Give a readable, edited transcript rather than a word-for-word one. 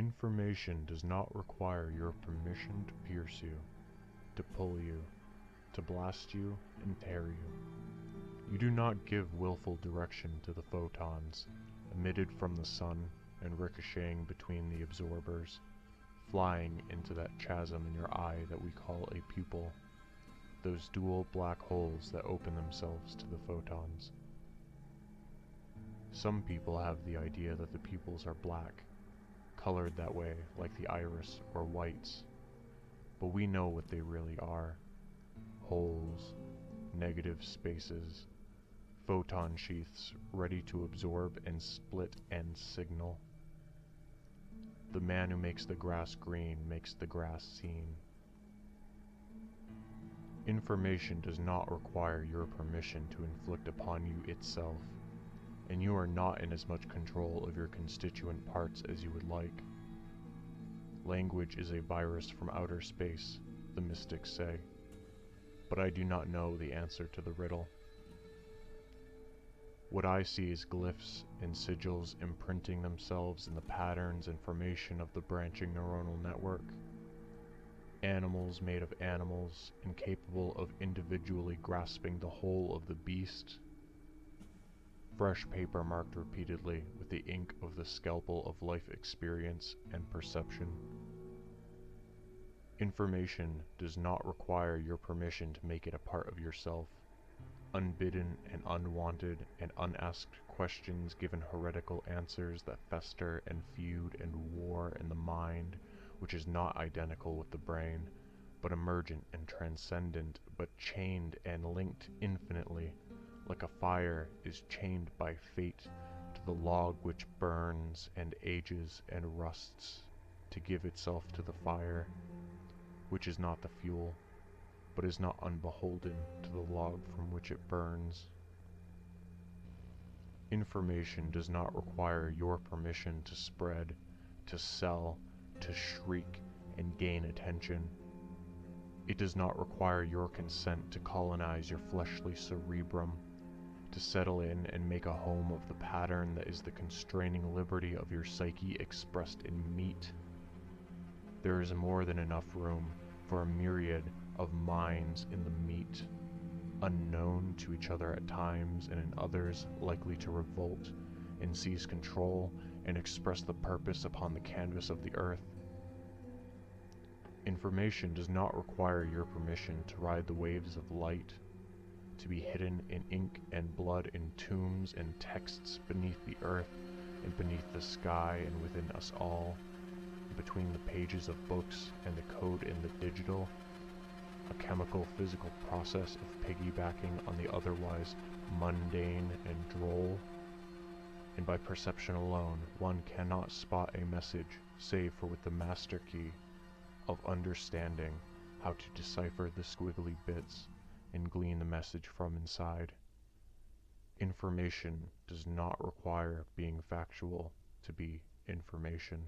Information does not require your permission to pierce you, to pull you, to blast you and tear you. You do not give willful direction to the photons, emitted from the sun and ricocheting between the absorbers, flying into that chasm in your eye that we call a pupil, those dual black holes that open themselves to the photons. Some people have the idea that the pupils are black, colored that way like the iris or whites, but we know what they really are: holes, negative spaces, photon sheaths ready to absorb and split and signal. The man who makes the grass green makes the grass seen. Information does not require your permission to inflict upon you itself, and you are not in as much control of your constituent parts as you would like. Language is a virus from outer space, the mystics say, but I do not know the answer to the riddle. What I see is glyphs and sigils imprinting themselves in the patterns and formation of the branching neuronal network. Animals made of animals, incapable of individually grasping the whole of the beast. Fresh paper marked repeatedly with the ink of the scalpel of life experience and perception. Information does not require your permission to make it a part of yourself. Unbidden and unwanted and unasked questions given heretical answers that fester and feud and war in the mind, which is not identical with the brain, but emergent and transcendent, but chained and linked infinitely, like a fire is chained by fate to the log which burns and ages and rusts to give itself to the fire, which is not the fuel, but is not unbeholden to the log from which it burns. Information does not require your permission to spread, to sell, to shriek and gain attention. It does not require your consent to colonize your fleshly cerebrum, to settle in and make a home of the pattern that is the constraining liberty of your psyche expressed in meat. There is more than enough room for a myriad of minds in the meat, unknown to each other at times and in others likely to revolt and seize control and express the purpose upon the canvas of the earth. Information does not require your permission to ride the waves of light, to be hidden in ink and blood in tombs and texts beneath the earth and beneath the sky and within us all, between the pages of books and the code in the digital, a chemical physical process of piggybacking on the otherwise mundane and droll. And by perception alone, one cannot spot a message save for with the master key of understanding how to decipher the squiggly bits and glean the message from inside. Information does not require being factual to be information.